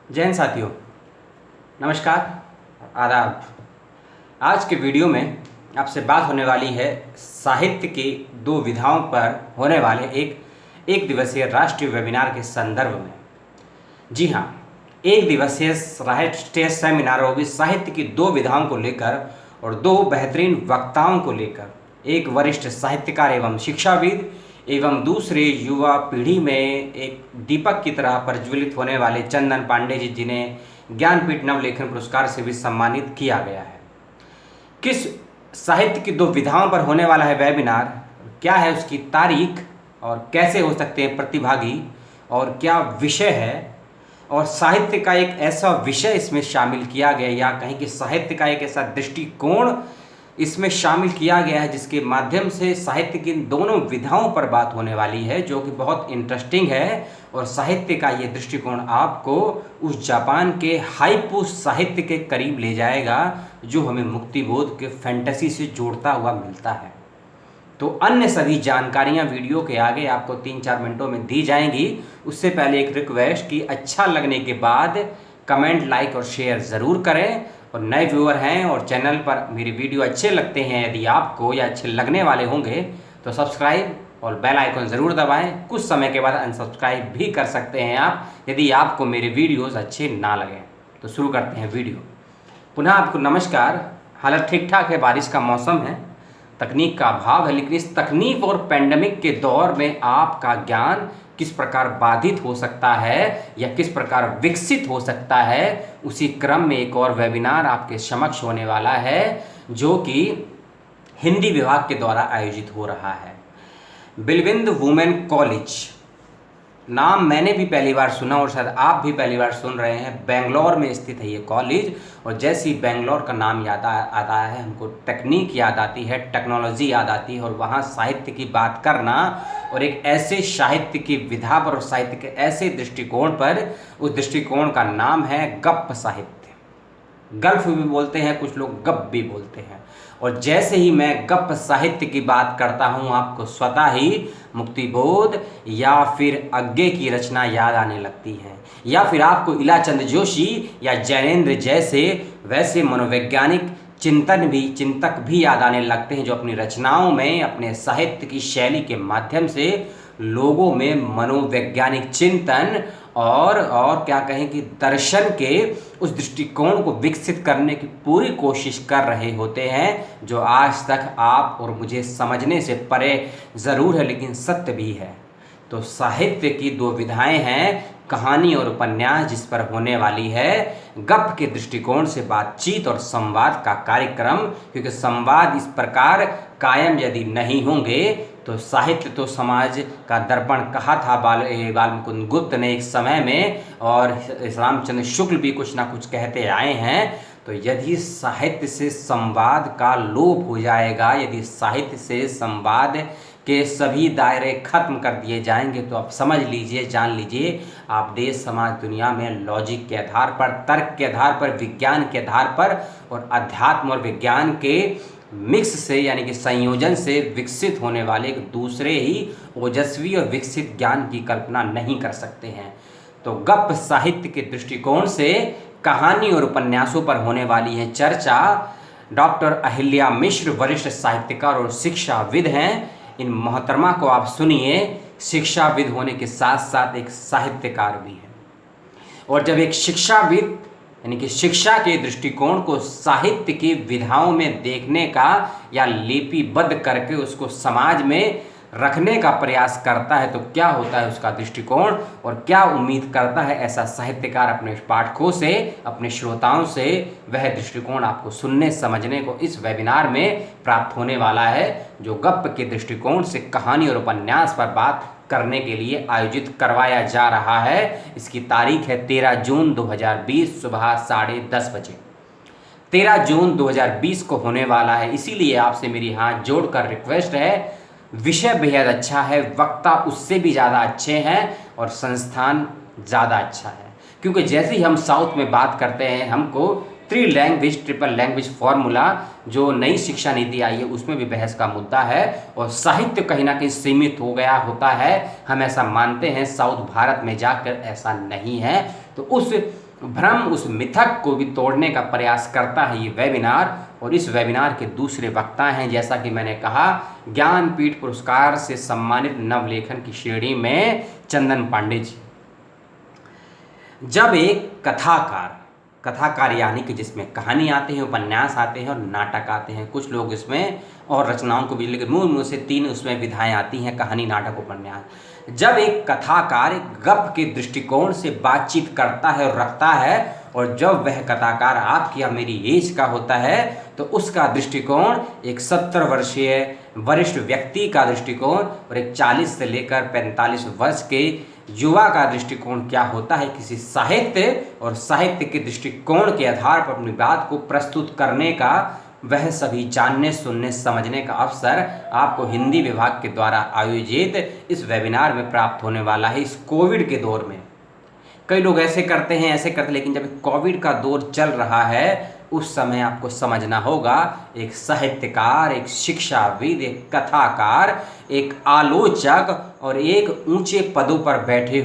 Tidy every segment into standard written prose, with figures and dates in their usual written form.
जय हिंद साथियों, नमस्कार, आदाब। आज के वीडियो में आपसे बात होने वाली है साहित्य की दो विधाओं पर होने वाले एक दिवसीय राष्ट्रीय वेबिनार के संदर्भ में। जी हाँ, एक दिवसीय राष्ट्रीय सेमिनार होगी साहित्य की दो विधाओं को लेकर और दो बेहतरीन वक्ताओं को लेकर। एक वरिष्ठ साहित्यकार एवं शिक्षाविद एवं दूसरे युवा पीढ़ी में एक दीपक की तरह प्रज्वलित होने वाले चंदन पांडे जी, जिन्हें ज्ञानपीठ नवलेखन पुरस्कार से भी सम्मानित किया गया है। किस साहित्य की दो विधाओं पर होने वाला है वेबिनार, क्या है उसकी तारीख और कैसे हो सकते हैं प्रतिभागी और क्या विषय है, और साहित्य का एक ऐसा विषय इसमें शामिल किया गया या कहीं कि साहित्य का एक ऐसा दृष्टिकोण इसमें शामिल किया गया है जिसके माध्यम से साहित्य की दोनों विधाओं पर बात होने वाली है, जो कि बहुत इंटरेस्टिंग है। और साहित्य का ये दृष्टिकोण आपको उस जापान के हाइकू साहित्य के करीब ले जाएगा जो हमें मुक्तिबोध के फैंटेसी से जोड़ता हुआ मिलता है। तो अन्य सभी जानकारियां वीडियो के आगे आपको 3-4 मिनटों में दी जाएंगी। उससे पहले एक रिक्वेस्ट कि अच्छा लगने के बाद कमेंट, लाइक और शेयर ज़रूर करें। और नए व्यूअर हैं और चैनल पर मेरी वीडियो अच्छे लगते हैं यदि आपको या अच्छे लगने वाले होंगे तो सब्सक्राइब और बेल आइकन ज़रूर दबाएं। कुछ समय के बाद अनसब्सक्राइब भी कर सकते हैं आप यदि आपको मेरे वीडियोस अच्छे ना लगें। तो शुरू करते हैं वीडियो। पुनः आपको नमस्कार। हालत ठीक ठाक है, बारिश का मौसम है, तकनीक का अभाव है, लेकिन इस तकनीक और पेंडेमिक के दौर में आपका ज्ञान किस प्रकार बाधित हो सकता है या किस प्रकार विकसित हो सकता है, उसी क्रम में एक और वेबिनार आपके समक्ष होने वाला है जो कि हिंदी विभाग के द्वारा आयोजित हो रहा है। बिलविंद वुमेन कॉलेज नाम मैंने भी पहली बार सुना और शायद आप भी पहली बार सुन रहे हैं। बेंगलोर में स्थित है ये कॉलेज, और जैसे ही बेंगलोर का नाम याद आता है हमको तकनीक याद आती है, टेक्नोलॉजी याद आती है, और वहाँ साहित्य की बात करना और एक ऐसे साहित्य की विधा पर और साहित्य के ऐसे दृष्टिकोण पर, उस दृष्टिकोण का नाम है गप साहित्य। गल्फ भी बोलते हैं कुछ लोग, गप भी बोलते हैं। और जैसे ही मैं गप साहित्य की बात करता हूँ आपको स्वतः ही मुक्तिबोध या फिर अज्ञे की रचना याद आने लगती है, या फिर आपको इलाचंद जोशी या जैनेन्द्र जैसे वैसे मनोवैज्ञानिक चिंतक भी याद आने लगते हैं जो अपनी रचनाओं में अपने साहित्य की शैली के माध्यम से लोगों में मनोवैज्ञानिक चिंतन और क्या कहें कि दर्शन के उस दृष्टिकोण को विकसित करने की पूरी कोशिश कर रहे होते हैं, जो आज तक आप और मुझे समझने से परे ज़रूर है लेकिन सत्य भी है। तो साहित्य की दो विधाएं हैं, कहानी और उपन्यास, जिस पर होने वाली है गप के दृष्टिकोण से बातचीत और संवाद का कार्यक्रम। क्योंकि संवाद इस प्रकार कायम यदि नहीं होंगे तो साहित्य तो समाज का दर्पण कहा था बालमुकुंद गुप्त ने एक समय में, और रामचंद्र शुक्ल भी कुछ ना कुछ कहते आए हैं। तो यदि साहित्य से संवाद का लोप हो जाएगा, यदि साहित्य से संवाद के सभी दायरे खत्म कर दिए जाएंगे, तो आप समझ लीजिए, जान लीजिए, आप देश समाज दुनिया में लॉजिक के आधार पर, तर्क के आधार पर, विज्ञान के आधार पर और अध्यात्म और विज्ञान के मिक्स से यानी कि संयोजन से विकसित होने वाले एक दूसरे ही ओजस्वी और विकसित ज्ञान की कल्पना नहीं कर सकते हैं। तो गप साहित्य के दृष्टिकोण से कहानी और उपन्यासों पर होने वाली है चर्चा। डॉक्टर अहिल्या मिश्र वरिष्ठ साहित्यकार और शिक्षाविद हैं। इन मोहतरमा को आप सुनिए, शिक्षाविद होने के साथ साथ एक साहित्यकार भी है। और जब एक शिक्षाविद यानी कि शिक्षा के दृष्टिकोण को साहित्य की विधाओं में देखने का या लिपिबद्ध करके उसको समाज में रखने का प्रयास करता है, तो क्या होता है उसका दृष्टिकोण और क्या उम्मीद करता है ऐसा साहित्यकार अपने पाठकों से, अपने श्रोताओं से, वह दृष्टिकोण आपको सुनने समझने को इस वेबिनार में प्राप्त होने वाला है, जो गप के दृष्टिकोण से कहानी और उपन्यास पर बात करने के लिए आयोजित करवाया जा रहा है। इसकी तारीख है 13 जून 2020 सुबह 10:30 बजे। 13 जून 2020 को होने वाला है, इसीलिए आपसे मेरी हाथ जोड़कर रिक्वेस्ट है, विषय बेहद अच्छा है, वक्ता उससे भी ज़्यादा अच्छे हैं और संस्थान ज़्यादा अच्छा है। क्योंकि जैसे ही हम साउथ में बात करते हैं, हमको ट्रिपल लैंग्वेज फॉर्मूला जो नई शिक्षा नीति आई है उसमें भी बहस का मुद्दा है, और साहित्य कहीं ना कहीं सीमित हो गया होता है, हम ऐसा मानते हैं। साउथ भारत में जाकर ऐसा नहीं है। तो उस भ्रम, उस मिथक को भी तोड़ने का प्रयास करता है ये वेबिनार। और इस वेबिनार के दूसरे वक्ता हैं, जैसा कि मैंने कहा, ज्ञानपीठ पुरस्कार से सम्मानित नवलेखन की श्रेणी में चंदन पांडे जी। जब एक कथाकार यानी कि जिसमें कहानी आते हैं, उपन्यास आते हैं और नाटक आते हैं, कुछ लोग इसमें और रचनाओं को भी, लेकिन मुँह से 3 उसमें विधाएं आती हैं, कहानी, नाटक, उपन्यास। जब एक कथाकार एक गप के दृष्टिकोण से बातचीत करता है और रखता है, और जब वह कथाकार आपकी या मेरी एज का होता है, तो उसका दृष्टिकोण एक 70 वर्षीय वरिष्ठ व्यक्ति का दृष्टिकोण और एक 40 से लेकर 45 वर्ष के युवा का दृष्टिकोण क्या होता है, किसी साहित्य और साहित्य के दृष्टिकोण के आधार पर अपनी बात को प्रस्तुत करने का, वह सभी जानने, सुनने, समझने का अवसर आपको हिंदी विभाग के द्वारा आयोजित इस वेबिनार में प्राप्त होने वाला है। इस कोविड के दौर में कई लोग ऐसे करते हैं, लेकिन जब कोविड का दौर चल रहा है, उस समय आपको समझना होगा, एक साहित्यकार, एक शिक्षाविद, एक कथाकार, एक आलोचक और एक ऊंचे पदों पर बैठे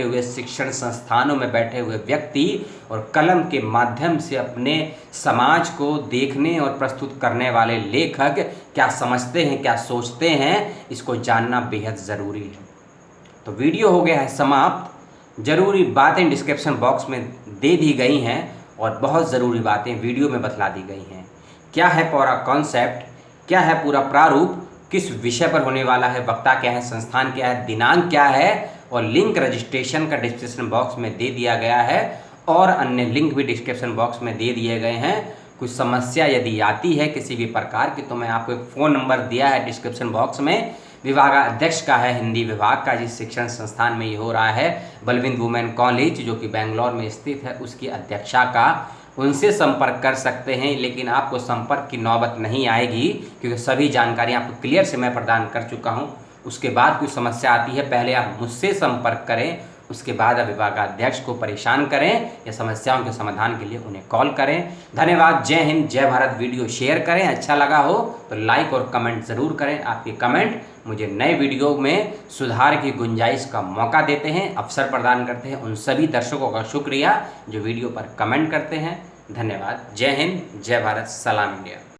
हुए शिक्षण संस्थानों में बैठे हुए व्यक्ति और कलम के माध्यम से अपने समाज को देखने और प्रस्तुत करने वाले लेखक क्या समझते हैं, क्या सोचते हैं, इसको जानना बेहद ज़रूरी है। तो वीडियो हो गया है समाप्त। ज़रूरी बातें डिस्क्रिप्शन बॉक्स में दे दी गई हैं और बहुत ज़रूरी बातें वीडियो में बतला दी गई हैं। क्या है पूरा कॉन्सेप्ट, क्या है पूरा प्रारूप, किस विषय पर होने वाला है, वक्ता क्या है, संस्थान क्या है, दिनांक क्या है, और लिंक रजिस्ट्रेशन का डिस्क्रिप्शन बॉक्स में दे दिया गया है और अन्य लिंक भी डिस्क्रिप्शन बॉक्स में दे दिए गए हैं। कुछ समस्या यदि आती है किसी भी प्रकार की, तो मैं आपको एक फ़ोन नंबर दिया है डिस्क्रिप्शन बॉक्स में, विभागाध्यक्ष का है, हिंदी विभाग का, जिस शिक्षण संस्थान में ये हो रहा है, बलविंद वुमेन कॉलेज जो कि बेंगलोर में स्थित है, उसकी अध्यक्षा का, उनसे संपर्क कर सकते हैं। लेकिन आपको संपर्क की नौबत नहीं आएगी, क्योंकि सभी जानकारी आपको क्लियर से मैं प्रदान कर चुका हूँ। उसके बाद कोई समस्या आती है, पहले आप मुझसे संपर्क करें, उसके बाद आप विभागाध्यक्ष को परेशान करें या समस्याओं के समाधान के लिए उन्हें कॉल करें। धन्यवाद। जय हिंद, जय भारत। वीडियो शेयर करें, अच्छा लगा हो तो लाइक और कमेंट ज़रूर करें। आपके कमेंट मुझे नए वीडियो में सुधार की गुंजाइश का मौका देते हैं, अवसर प्रदान करते हैं। उन सभी दर्शकों का शुक्रिया जो वीडियो पर कमेंट करते हैं। धन्यवाद। जय हिंद, जय भारत, सलाम इंडिया।